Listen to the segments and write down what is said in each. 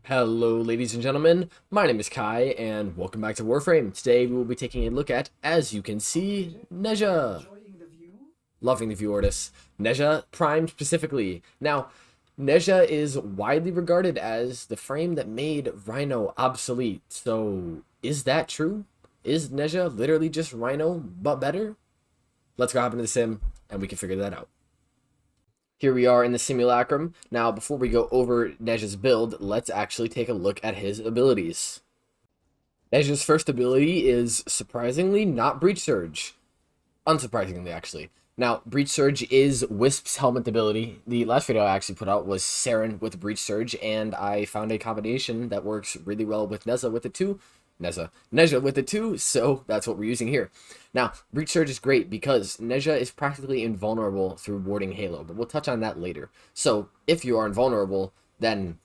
Hello, ladies and gentlemen. My name is Kai, and welcome back to Warframe. Today, we will be taking a look at, as you can see, Nezha. Loving the view, Ortis. Nezha Prime specifically. Now, Nezha is widely regarded as the frame that made Rhino obsolete. So, is that true? Is Nezha literally just Rhino, but better? Let's go hop into the sim, and we can figure that out. Here we are in the simulacrum. Now, before we go over Nezha's build, let's actually take a look at his abilities. Nezha's first ability is surprisingly not Breach Surge. Unsurprisingly, actually. Now, Breach Surge is Wisp's helmet ability. The last video I actually put out was Saren with Breach Surge, and I found a combination that works really well with Nezha with it too. Nezha with it too, so that's what we're using here. Now, Breach Surge is great because Nezha is practically invulnerable through warding Halo, but we'll touch on that later. So, if you are invulnerable, then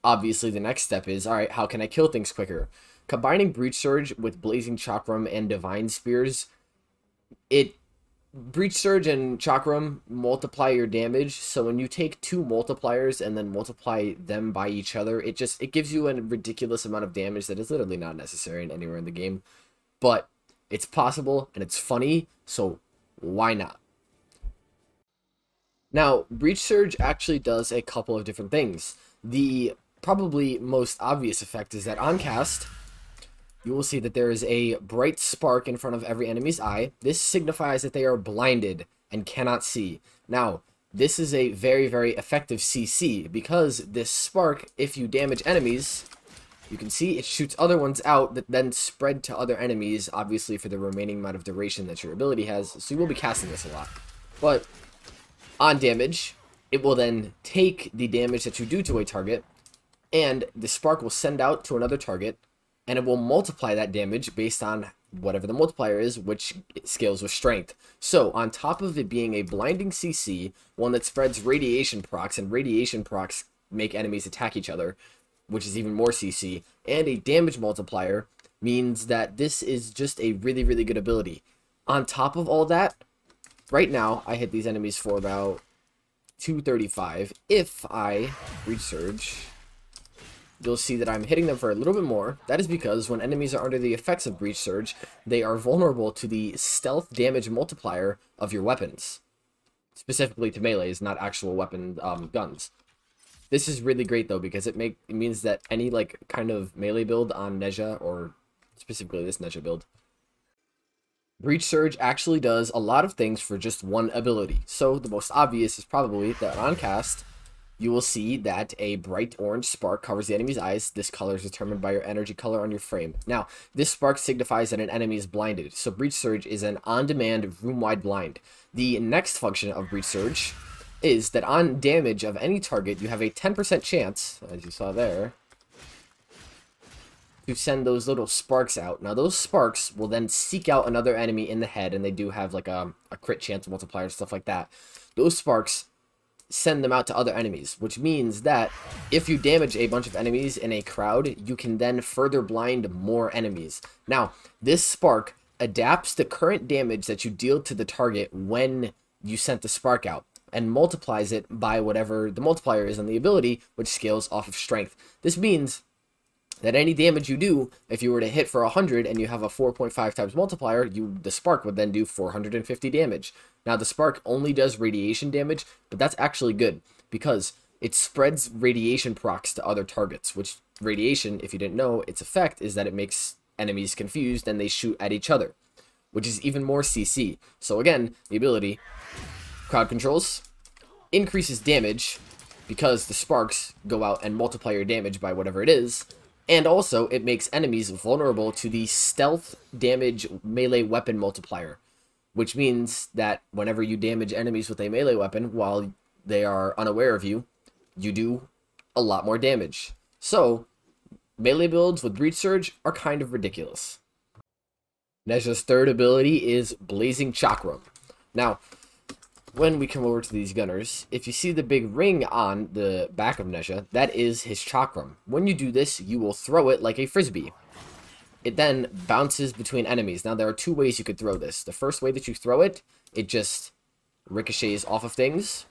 obviously the next step is, alright, how can I kill things quicker? Combining Breach Surge with Blazing Chakram and Divine Spears, Breach Surge and Chakram multiply your damage, so when you take two multipliers and then multiply them by each other, it gives you a ridiculous amount of damage that is literally not necessary anywhere in the game. But it's possible and it's funny, so why not? Now, Breach Surge actually does a couple of different things. The probably most obvious effect is that on cast, you will see that there is a bright spark in front of every enemy's eye. This signifies that they are blinded and cannot see. Now, this is a very, very effective CC because this spark, if you damage enemies, you can see it shoots other ones out that then spread to other enemies, obviously for the remaining amount of duration that your ability has. So you will be casting this a lot. But on damage, it will then take the damage that you do to a target, and the spark will send out to another target, and it will multiply that damage based on whatever the multiplier is, which scales with strength. So, on top of it being a blinding CC, one that spreads radiation procs, and radiation procs make enemies attack each other, which is even more CC, and a damage multiplier means that this is just a really, really good ability. On top of all that, right now, I hit these enemies for about 235. If I Breach Surge, you'll see that I'm hitting them for a little bit more. That is because when enemies are under the effects of Breach Surge, they are vulnerable to the stealth damage multiplier of your weapons. Specifically to melees, not actual weapon guns. This is really great though because it means that any kind of melee build on Nezha, or specifically this Nezha build, Breach Surge actually does a lot of things for just one ability. So the most obvious is probably that on cast, you will see that a bright orange spark covers the enemy's eyes. This color is determined by your energy color on your frame. Now, this spark signifies that an enemy is blinded, so Breach Surge is an on-demand, room-wide blind. The next function of Breach Surge is that on damage of any target, you have a 10% chance, as you saw there, to send those little sparks out. Now, those sparks will then seek out another enemy in the head, and they do have like a crit chance multiplier, stuff like that. Those sparks send them out to other enemies, which means that if you damage a bunch of enemies in a crowd, you can then further blind more enemies. Now, this spark adapts the current damage that you deal to the target when you sent the spark out, and multiplies it by whatever the multiplier is on the ability, which scales off of strength. This means that any damage you do, if you were to hit for 100 and you have a 4.5 times multiplier, the spark would then do 450 damage. Now, the spark only does radiation damage, but that's actually good because it spreads radiation procs to other targets, which radiation, if you didn't know, its effect is that it makes enemies confused and they shoot at each other, which is even more CC. So again, the ability, crowd controls, increases damage because the sparks go out and multiply your damage by whatever it is, and also it makes enemies vulnerable to the stealth damage melee weapon multiplier, which means that whenever you damage enemies with a melee weapon while they are unaware of you, you do a lot more damage. So, melee builds with Breach Surge are kind of ridiculous. Nezha's third ability is Blazing Chakram. Now, when we come over to these gunners, if you see the big ring on the back of Nezha, that is his Chakram. When you do this, you will throw it like a frisbee. It then bounces between enemies. Now, there are two ways you could throw this. The first way that you throw it, it just ricochets off of things.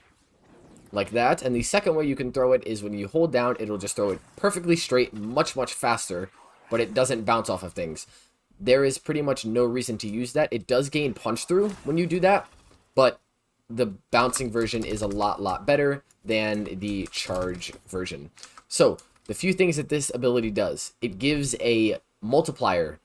like that. And the second way you can throw it is when you hold down, it'll just throw it perfectly straight, much faster, but it doesn't bounce off of things. There is pretty much no reason to use that. It does gain punch through when you do that, but the bouncing version is a lot better than the charge version. So the few things that this ability does, it gives a multiplier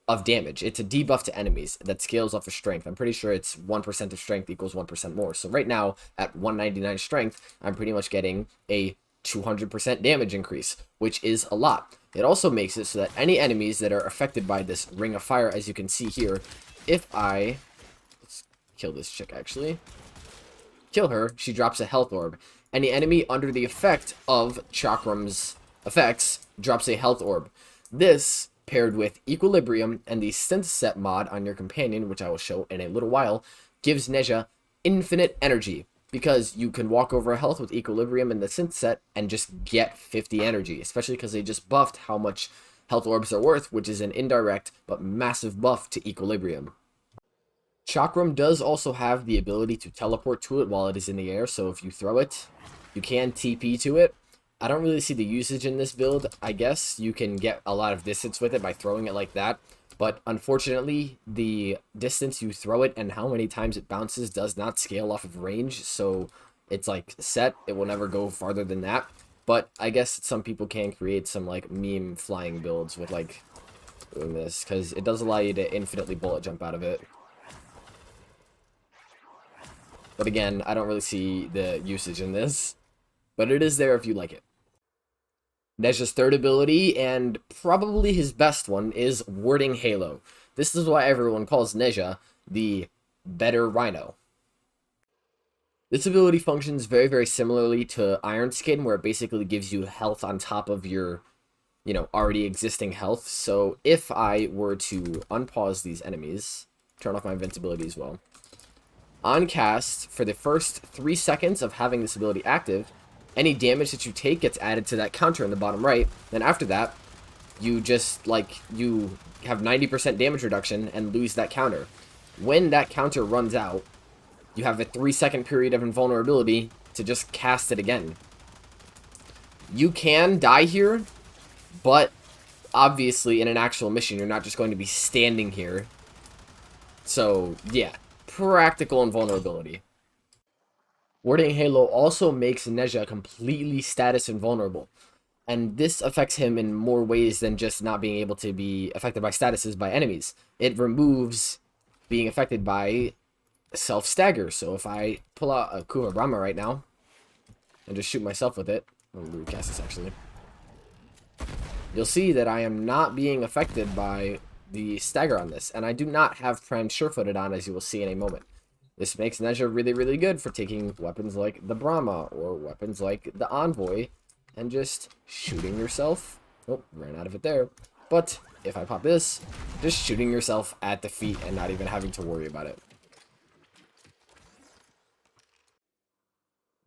of damage. It's a debuff to enemies that scales off of strength. I'm pretty sure it's 1% of strength equals 1% more. So right now at 199 strength, I'm pretty much getting a 200% damage increase, which is a lot. It also makes it so that any enemies that are affected by this ring of fire, as you can see here, if I... let's kill this chick actually. Kill her, she drops a health orb. Any enemy under the effect of Chakram's effects drops a health orb. This, paired with Equilibrium and the Synth Set mod on your companion, which I will show in a little while, gives Nezha infinite energy, because you can walk over a health with Equilibrium and the Synth Set and just get 50 energy, especially because they just buffed how much health orbs are worth, which is an indirect but massive buff to Equilibrium. Chakram does also have the ability to teleport to it while it is in the air, so if you throw it, you can TP to it. I don't really see the usage in this build. I guess you can get a lot of distance with it by throwing it like that, but unfortunately, the distance you throw it and how many times it bounces does not scale off of range, so it's like set. It will never go farther than that, but I guess some people can create some like meme flying builds with like doing this, because it does allow you to infinitely bullet jump out of it. But again, I don't really see the usage in this, but it is there if you like it. Nezha's third ability, and probably his best one, is Warding Halo. This is why everyone calls Nezha the better Rhino. This ability functions very similarly to Iron Skin, where it basically gives you health on top of your, already existing health. So if I were to unpause these enemies, turn off my invincibility as well, on cast, for the first 3 seconds of having this ability active, any damage that you take gets added to that counter in the bottom right. Then after that, you just, you have 90% damage reduction and lose that counter. When that counter runs out, you have a 3-second period of invulnerability to just cast it again. You can die here, but obviously in an actual mission, you're not just going to be standing here. So, yeah, practical invulnerability. Warding Halo also makes Nezha completely status invulnerable, and this affects him in more ways than just not being able to be affected by statuses by enemies. It removes being affected by self-stagger. So if I pull out a Kuma Brahma right now and just shoot myself with it, I'm going to recast this actually, you'll see that I am not being affected by the stagger on this, and I do not have Prime Surefooted on, as you will see in a moment. This makes Nezha really good for taking weapons like the Brahma or weapons like the Envoy and just shooting yourself. Oh, ran out of it there. But if I pop this, just shooting yourself at the feet and not even having to worry about it.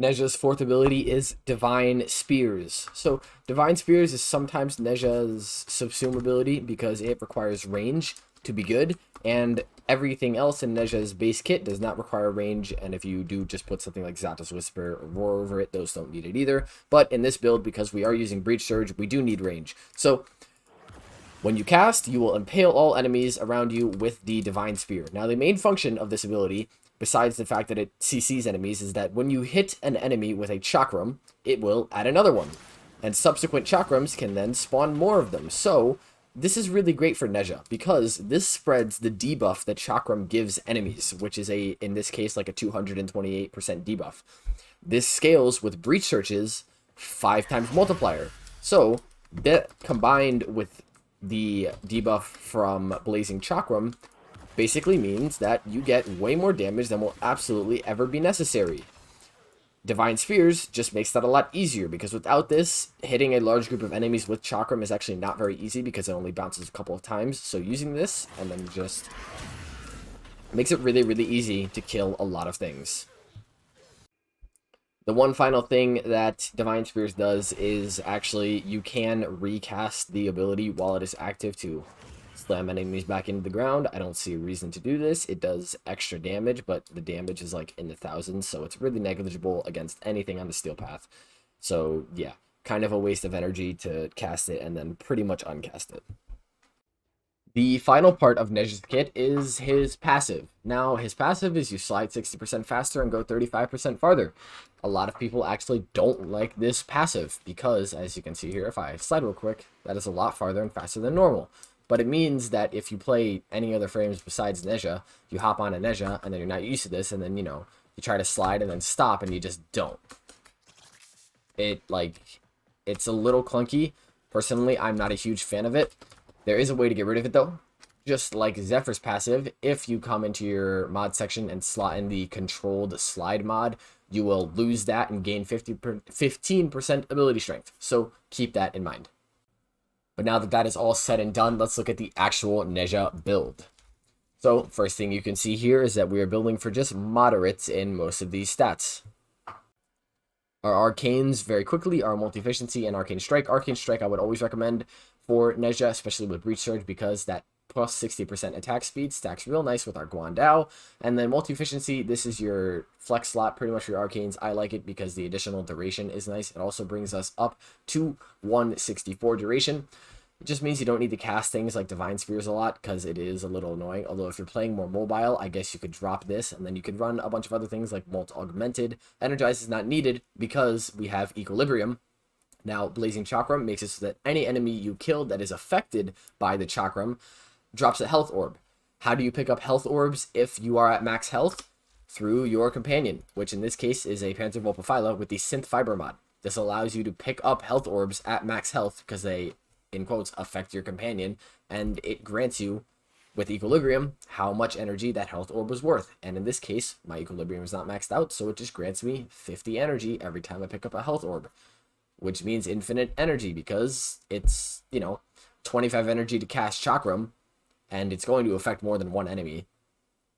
Nezha's fourth ability is Divine Spears. So Divine Spears is sometimes Nezha's subsume ability because it requires range to be good, and everything else in Nezha's base kit does not require range, and if you do just put something like Zata's Whisper or Roar over it, those don't need it either. But in this build, because we are using Breach Surge, we do need range. So when you cast, you will impale all enemies around you with the Divine Spear. Now the main function of this ability, besides the fact that it CCs enemies, is that when you hit an enemy with a Chakram, it will add another one. And subsequent Chakrams can then spawn more of them. So this is really great for Nezha, because this spreads the debuff that Chakram gives enemies, which is in this case, like a 228% debuff. This scales with Breach Searches 5 times multiplier. So that combined with the debuff from Blazing Chakram basically means that you get way more damage than will absolutely ever be necessary. Divine Spears just makes that a lot easier, because without this, hitting a large group of enemies with Chakram is actually not very easy because it only bounces a couple of times. So using this and then just makes it really easy to kill a lot of things. The one final thing that Divine Spears does is actually you can recast the ability while it is active to Slam enemies back into the ground. I don't see a reason to do this. It does extra damage, but the damage is like in the thousands, so it's really negligible against anything on the steel path. So yeah, kind of a waste of energy to cast it and then pretty much uncast it. The final part of Nezha's kit is his passive. Now, his passive is you slide 60% faster and go 35% farther. A lot of people actually don't like this passive because, as you can see here, if I slide real quick, that is a lot farther and faster than normal. But it means that if you play any other frames besides Nezha, you hop on a Nezha and then you're not used to this, and then, you know, you try to slide and then stop and you just don't. It's a little clunky. Personally, I'm not a huge fan of it. There is a way to get rid of it though. Just like Zephyr's passive, if you come into your mod section and slot in the controlled slide mod, you will lose that and gain 15% ability strength. So keep that in mind. But now that that is all said and done, let's look at the actual Nezha build. So first thing you can see here is that we are building for just moderates in most of these stats. Our arcanes very quickly are multi-efficiency and arcane strike. Arcane strike I would always recommend for Nezha, especially with breach surge, because that plus 60% attack speed stacks real nice with our Guandao. And then multi-efficiency, this is your flex slot pretty much for your arcanes. I like it because the additional duration is nice. It also brings us up to 164 duration. It just means you don't need to cast things like Divine Spheres a lot because it is a little annoying. Although if you're playing more mobile, I guess you could drop this and then you could run a bunch of other things like Molt Augmented. Energize is not needed because we have Equilibrium. Now, Blazing Chakram makes it so that any enemy you kill that is affected by the Chakram drops a health orb. How do you pick up health orbs if you are at max health? Through your companion, which in this case is a Panther Volpophyla with the Synth Fiber mod. This allows you to pick up health orbs at max health because they, in quotes, affect your companion, and it grants you, with Equilibrium, how much energy that health orb was worth. And in this case, my Equilibrium is not maxed out, so it just grants me 50 energy every time I pick up a health orb, which means infinite energy because it's, you know, 25 energy to cast Chakram, and it's going to affect more than one enemy,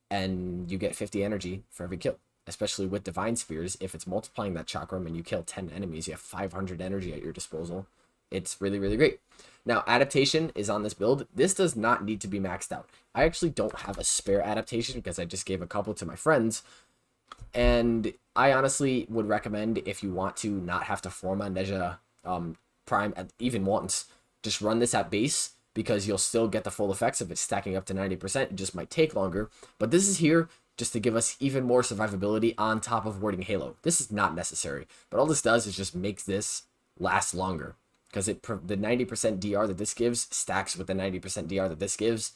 and you get 50 energy for every kill. Especially with Divine Spheres, if it's multiplying that Chakram and you kill 10 enemies, you have 500 energy at your disposal. It's really, really great. Now, adaptation is on this build. This does not need to be maxed out. I actually don't have a spare adaptation because I just gave a couple to my friends, and I honestly would recommend, if you want to not have to form a Nezha Prime even once, just run this at base, because you'll still get the full effects of it stacking up to 90%. It just might take longer, but this is here just to give us even more survivability on top of Warding Halo. This is not necessary, but all this does is just make this last longer, because the 90% DR that this gives stacks with the 90% DR that this gives,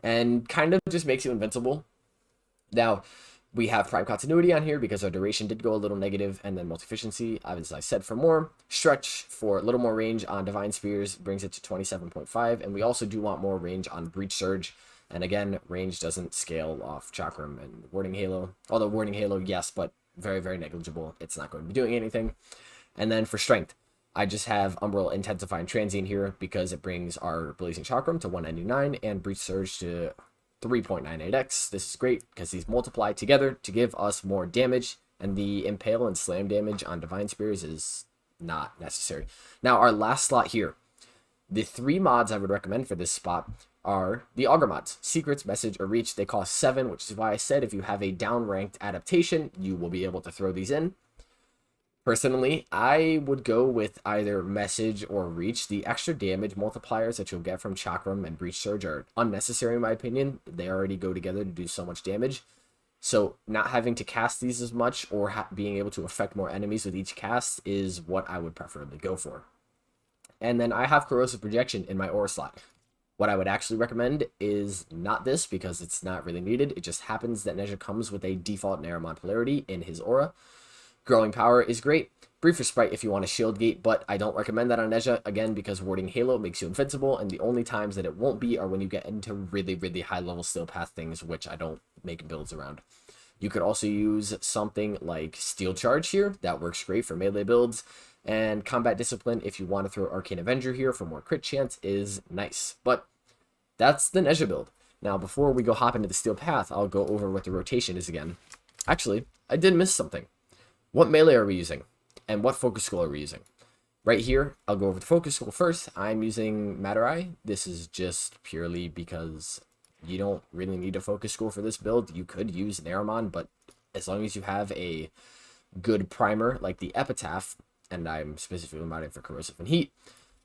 and kind of just makes you invincible. Now, we have Prime Continuity on here because our duration did go a little negative, and then Multi-Efficiency, as I said, for more. Stretch for a little more range on Divine Spheres brings it to 27.5, and we also do want more range on Breach Surge. And again, range doesn't scale off Chakram and Warding Halo. Although Warding Halo, yes, but very, very negligible. It's not going to be doing anything. And then for Strength, I just have Umbral Intensify and Transient here because it brings our Blazing Chakram to 199 and Breach Surge to 3.98x. This is great because these multiply together to give us more damage, and the Impale and Slam damage on Divine Spears is not necessary. Now, our last slot here. The 3 mods I would recommend for this spot are the Augur mods. Secrets, Message, or Reach. They cost 7, which is why I said if you have a down-ranked adaptation, you will be able to throw these in. Personally, I would go with either Message or Reach. The extra damage multipliers that you'll get from Chakram and Breach Surge are unnecessary in my opinion. They already go together to do so much damage. So not having to cast these as much or being able to affect more enemies with each cast is what I would preferably go for. And then I have Corrosive Projection in my aura slot. What I would actually recommend is not this because it's not really needed. It just happens that Nezha comes with a default Naramon polarity in his aura. Growing Power is great. Brief Respite if you want a shield gate, but I don't recommend that on Nezha, again, because Warding Halo makes you invincible, and the only times that it won't be are when you get into really, really high-level Steel Path things, which I don't make builds around. You could also use something like Steel Charge here. That works great for melee builds. And Combat Discipline, if you want to throw Arcane Avenger here for more crit chance, is nice. But that's the Nezha build. Now, before we go hop into the Steel Path, I'll go over what the rotation is again. Actually, I did miss something. What melee are we using? And what focus skill are we using? Right here, I'll go over the focus school first. I'm using Matter Eye. This is just purely because you don't really need a focus school for this build. You could use Naramon, but as long as you have a good primer like the Epitaph, and I'm specifically modding for Corrosive and Heat,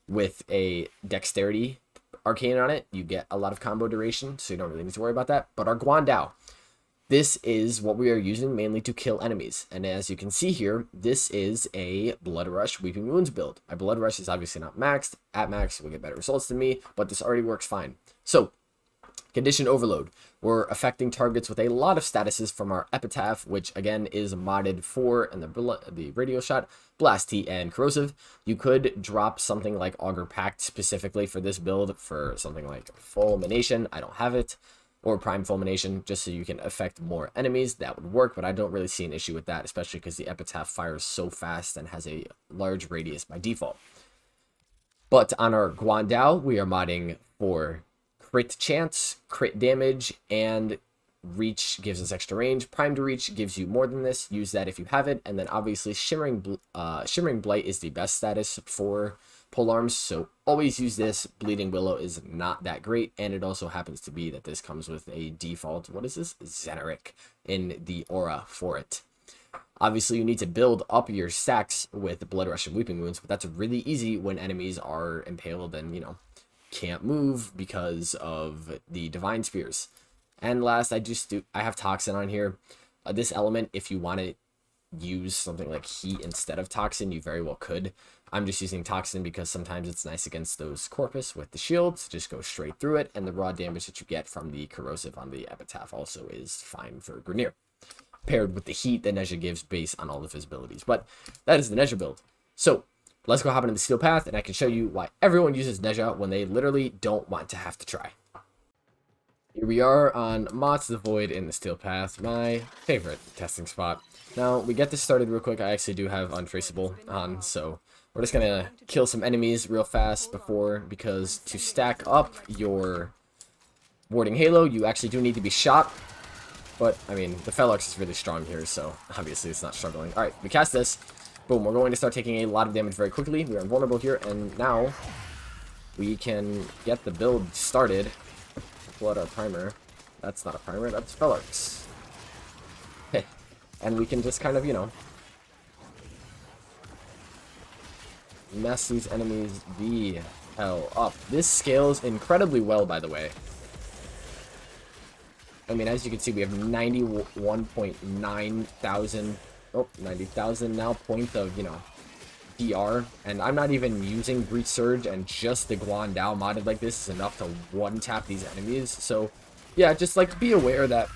with a Dexterity Arcane on it, you get a lot of combo duration, so you don't really need to worry about that. But our Guandao, this is what we are using mainly to kill enemies. And as you can see here, this is a Blood Rush Weeping Wounds build. My Blood Rush is obviously not maxed. At max, you'll get better results than me, but this already works fine. So, Condition Overload. We're affecting targets with a lot of statuses from our Epitaph, which again is modded for in the Radio Shot, Blast Heat, and Corrosive. You could drop something like Augur Pact specifically for this build for something like Fulmination. I don't have it. Or Prime Fulmination, just so you can affect more enemies. That would work, but I don't really see an issue with that, especially because the Epitaph fires so fast and has a large radius by default. But on our Guandao, we are modding for crit chance, crit damage, and reach gives us extra range. Prime to reach gives you more than this. Use that if you have it. And then obviously Shimmering Blight is the best status for polearms, so always use this. Bleeding Willow is not that great, and it also happens to be that this comes with a default, what is this? Xeneric in the aura for it. Obviously, you need to build up your stacks with Blood Rush and Weeping Wounds, but that's really easy when enemies are impaled and, you know, can't move because of the Divine Spears. And last, I have Toxin on here. This element, if you want to use something like Heat instead of Toxin, you very well could. I'm just using Toxin because sometimes it's nice against those Corpus with the shields. Just go straight through it, and the raw damage that you get from the Corrosive on the Epitaph also is fine for Grineer, paired with the Heat that Nezha gives based on all of his abilities. But that is the Nezha build. So let's go hop into the Steel Path, and I can show you why everyone uses Nezha when they literally don't want to have to try. Here we are on Mott's the Void in the Steel Path, my favorite testing spot. Now, we get this started real quick. I actually do have Untraceable on, so we're just going to kill some enemies real fast because to stack up your Warding Halo, you actually do need to be shot. But, I mean, the Felox is really strong here, so obviously it's not struggling. Alright, we cast this. Boom, we're going to start taking a lot of damage very quickly. We are invulnerable here, and now we can get the build started. Pull out our primer. That's not a primer, that's Felox. And we can just kind of, you know, mess these enemies the hell up. This scales incredibly well, by the way. I mean, as you can see, we have 91.9 thousand, 90,000 now point of, you know, DR. And I'm not even using Breach Surge, and just the Guandao modded like this is enough to one-tap these enemies. So, yeah, just, like, be aware that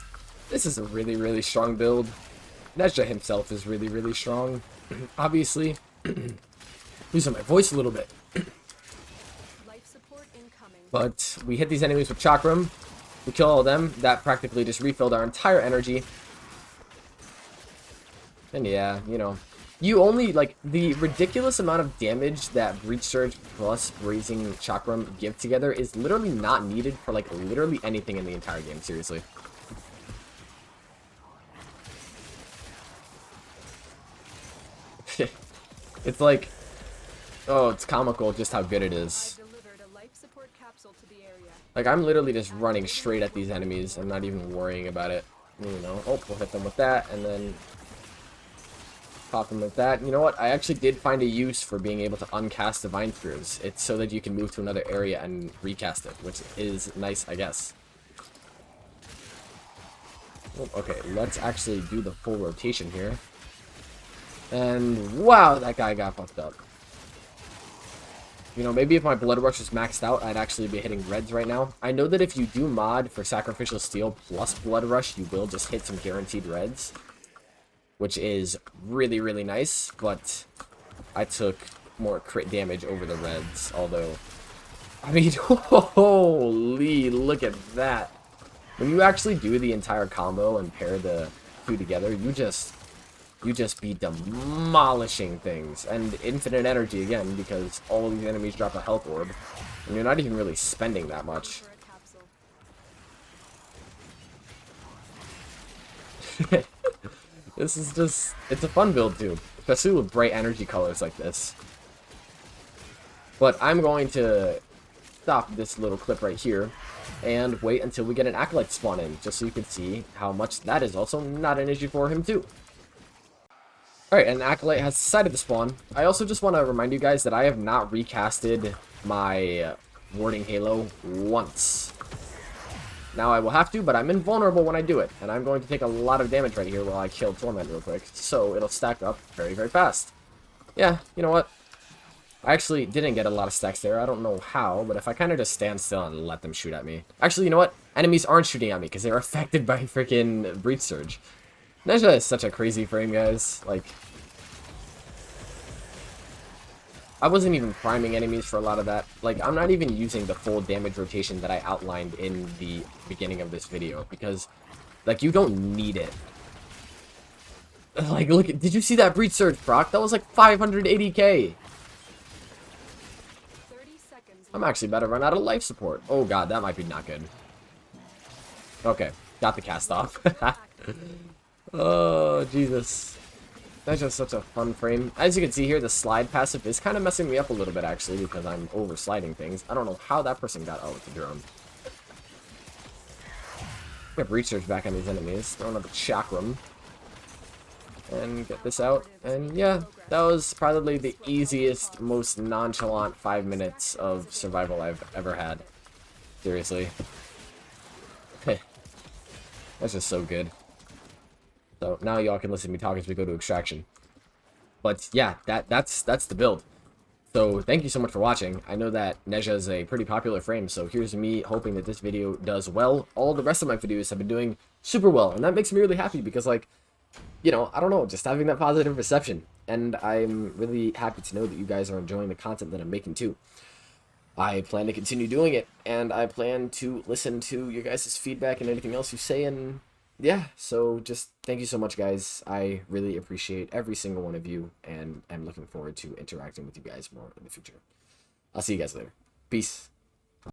this is a really, really strong build. Nezha himself is really, really strong. Obviously, losing my voice a little bit. But we hit these enemies with Chakram. We kill all of them. That practically just refilled our entire energy. And yeah, you know, you only, like, the ridiculous amount of damage that Breach Surge plus Raising Chakram give together is literally not needed for, like, literally anything in the entire game, seriously. It's like, oh, it's comical just how good it is. Like, I'm literally just running straight at these enemies. I'm not even worrying about it. You know, oh, we'll hit them with that, and then pop them with that. You know what? I actually did find a use for being able to uncast Divine Spears. It's so that you can move to another area and recast it, which is nice, I guess. Oh, okay, let's actually do the full rotation here. And wow, that guy got fucked up. You know, maybe if my Blood Rush was maxed out, I'd actually be hitting reds right now. I know that if you do mod for Sacrificial Steel plus Blood Rush, you will just hit some guaranteed reds, which is really, really nice, but I took more crit damage over the reds, although, I mean, holy, look at that. When you actually do the entire combo and pair the two together, you just be demolishing things. And infinite energy again, because all of these enemies drop a health orb, and you're not even really spending that much. This is just, it's a fun build too, especially with bright energy colors like this. But I'm going to stop this little clip right here and wait until we get an Acolyte spawn in, just so you can see how much that is also not an issue for him too. Alright, and Acolyte has decided to spawn. I also just want to remind you guys that I have not recasted my Warding Halo once. Now I will have to, but I'm invulnerable when I do it, and I'm going to take a lot of damage right here while I kill Torment real quick, so it'll stack up very, very fast. Yeah, you know what? I actually didn't get a lot of stacks there. I don't know how, but if I kind of just stand still and let them shoot at me. Actually, you know what? Enemies aren't shooting at me because they're affected by freaking Breach Surge. Nezha is such a crazy frame, guys. Like, I wasn't even priming enemies for a lot of that. Like, I'm not even using the full damage rotation that I outlined in the beginning of this video because, like, you don't need it. Like, look, did you see that Breach Surge proc? That was like 580k. I'm actually about to run out of life support. Oh god, that might be not good. Okay, got the cast off. Oh, Jesus. That's just such a fun frame. As you can see here, the slide passive is kind of messing me up a little bit, actually, because I'm over-sliding things. I don't know how that person got out with the drone. Get Breach Surge back on these enemies. Throwing up a Chakram. And get this out. And yeah, that was probably the easiest, most nonchalant 5 minutes of survival I've ever had. Seriously. That's just so good. So now y'all can listen to me talk as we go to extraction. But yeah, that's the build. So thank you so much for watching. I know that Nezha is a pretty popular frame, so here's me hoping that this video does well. All the rest of my videos have been doing super well, and that makes me really happy because, like, you know, I don't know, just having that positive reception. And I'm really happy to know that you guys are enjoying the content that I'm making too. I plan to continue doing it, and I plan to listen to your guys' feedback and anything else you say, and yeah, so just thank you so much, guys. I really appreciate every single one of you, and I'm looking forward to interacting with you guys more in the future. I'll see you guys later. Peace.